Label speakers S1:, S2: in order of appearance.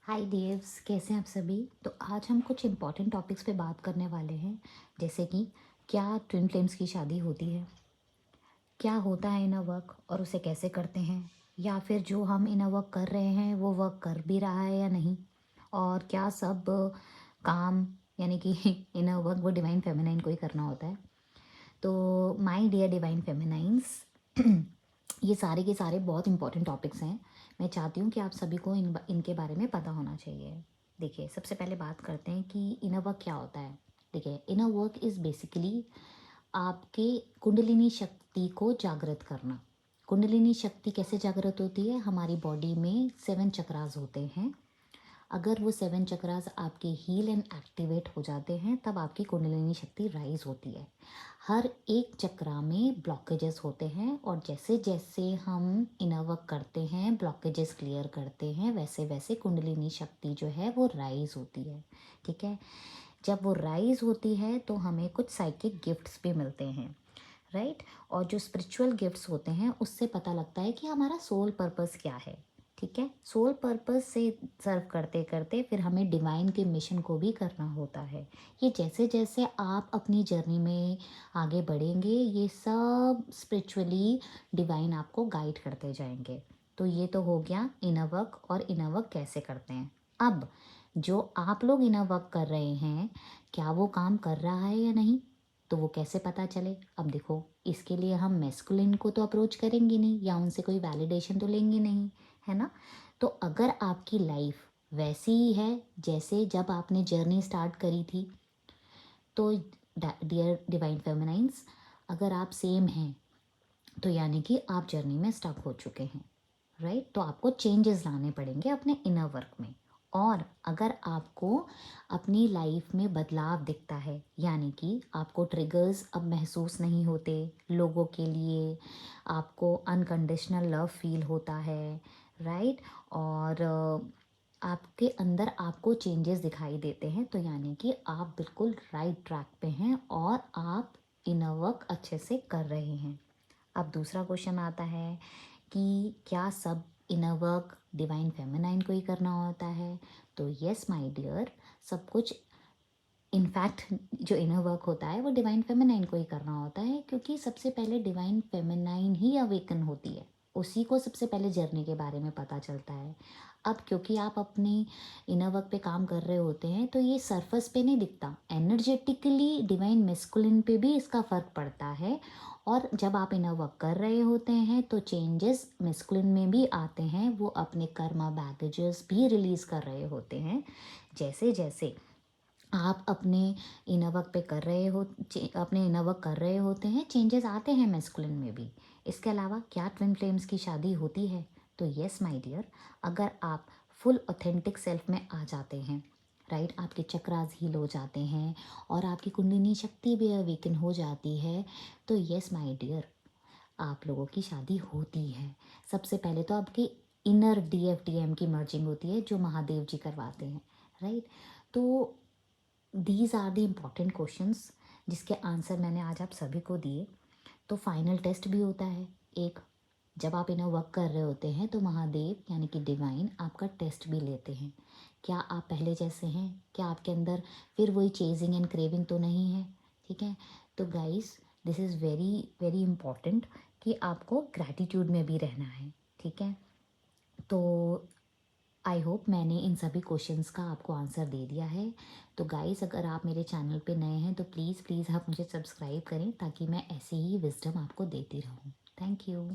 S1: हाय देव्स, कैसे हैं आप सभी। तो आज हम कुछ इम्पॉर्टेंट टॉपिक्स पे बात करने वाले हैं, जैसे कि क्या ट्विन फ्लेम्स की शादी होती है, क्या होता है इनर वर्क और उसे कैसे करते हैं, या फिर जो हम इनर वर्क कर रहे हैं वो वर्क कर भी रहा है या नहीं, और क्या सब काम यानी कि इनर वर्क वो डिवाइन फेमिनाइन को ही करना होता है। तो माय डियर डिवाइन फेमिनाइंस, ये सारे के सारे बहुत इंपॉर्टेंट टॉपिक्स हैं। मैं चाहती हूँ कि आप सभी को इनके बारे में पता होना चाहिए। देखिए, सबसे पहले बात करते हैं कि इनर वर्क क्या होता है। देखिए, इनर वर्क इज़ बेसिकली आपके कुंडलिनी शक्ति को जागृत करना। कुंडलिनी शक्ति कैसे जागृत होती है? हमारी बॉडी में 7 चक्रास होते हैं। अगर वो 7 चक्रास आपके हील एंड एक्टिवेट हो जाते हैं तब आपकी कुंडलिनी शक्ति राइज होती है। हर एक चक्रा में ब्लॉकेजेस होते हैं और जैसे जैसे हम इनर वर्क करते हैं, ब्लॉकेजेस क्लियर करते हैं, वैसे वैसे कुंडलिनी शक्ति जो है वो राइज होती है। ठीक है। जब वो राइज होती है तो हमें कुछ साइकिक गिफ्ट्स भी मिलते हैं, राइट। और जो स्पिरिचुअल गिफ्ट्स होते हैं उससे पता लगता है कि हमारा सोल पर्पस क्या है। ठीक है। सोल पर्पस से सर्व करते करते फिर हमें डिवाइन के मिशन को भी करना होता है। ये जैसे जैसे आप अपनी जर्नी में आगे बढ़ेंगे, ये सब स्पिरिचुअली डिवाइन आपको गाइड करते जाएंगे। तो ये तो हो गया इनर वर्क और इनर वर्क कैसे करते हैं। अब जो आप लोग इनर वर्क कर रहे हैं, क्या वो काम कर रहा है या नहीं, तो वो कैसे पता चले। अब देखो, इसके लिए हम मैस्कुलिन को तो अप्रोच करेंगे नहीं या उनसे कोई वैलिडेशन तो लेंगे नहीं, है ना। तो अगर आपकी लाइफ वैसी ही है जैसे जब आपने जर्नी स्टार्ट करी थी, तो डियर डिवाइन फेमिनाइंस, अगर आप सेम हैं तो यानी कि आप जर्नी में स्टक हो चुके हैं, राइट। तो आपको चेंजेस लाने पड़ेंगे अपने इनर वर्क में। और अगर आपको अपनी लाइफ में बदलाव दिखता है, यानी कि आपको ट्रिगर्स अब महसूस नहीं होते लोगों के लिए, आपको अनकंडीशनल लव फील होता है, राइट। और आपके अंदर आपको चेंजेस दिखाई देते हैं, तो यानी कि आप बिल्कुल राइट ट्रैक पे हैं और आप इनर वर्क अच्छे से कर रहे हैं। अब दूसरा क्वेश्चन आता है कि क्या सब इनर वर्क डिवाइन फेमिनाइन को ही करना होता है। तो यस माय डियर, सब कुछ इनफैक्ट जो इनर वर्क होता है वो डिवाइन फेमिनाइन को ही करना होता है, क्योंकि सबसे पहले डिवाइन फेमिनाइन ही अवेकन होती है, उसी को सबसे पहले जर्नी के बारे में पता चलता है। अब क्योंकि आप अपने इनर वर्क पे काम कर रहे होते हैं तो ये सरफेस पे नहीं दिखता, एनर्जेटिकली डिवाइन मेस्कुलिन पे भी इसका फ़र्क पड़ता है। और जब आप इनर वर्क कर रहे होते हैं तो चेंजेस मेस्कुलिन में भी आते हैं, वो अपने कर्मा बैगेजेस भी रिलीज़ कर रहे होते हैं। जैसे जैसे आप अपने इनर वर्क पे कर रहे हो, अपने इनर वर्क कर रहे होते हैं, चेंजेस आते हैं मेस्कुलिन में भी। इसके अलावा क्या ट्विन फ्लेम्स की शादी होती है? तो यस माय डियर, अगर आप फुल ऑथेंटिक सेल्फ में आ जाते हैं, राइट, आपके चक्रास हील हो जाते हैं और आपकी कुंडलिनी शक्ति भी अवेकन हो जाती है, तो यस माय डियर, आप लोगों की शादी होती है। सबसे पहले तो आपकी इनर DFDM की मर्जिंग होती है जो महादेव जी करवाते हैं, राइट। तो these are the important questions जिसके आंसर मैंने आज आप सभी को दिए। तो फाइनल टेस्ट भी होता है एक, जब आप इन्हें वर्क कर रहे होते हैं तो महादेव यानी कि डिवाइन आपका टेस्ट भी लेते हैं। क्या आप पहले जैसे हैं? क्या आपके अंदर फिर वही चेजिंग एंड क्रेविंग तो नहीं है? ठीक है। तो guys, this is very very important कि आपको ग्रैटिट्यूड में भी रहना है। ठीक है। तो आई होप मैंने इन सभी क्वेश्चंस का आपको आंसर दे दिया है। तो गाइस, अगर आप मेरे चैनल पे नए हैं तो प्लीज़ प्लीज़ आप मुझे सब्सक्राइब करें ताकि मैं ऐसे ही विजडम आपको देती रहूँ। Thank you.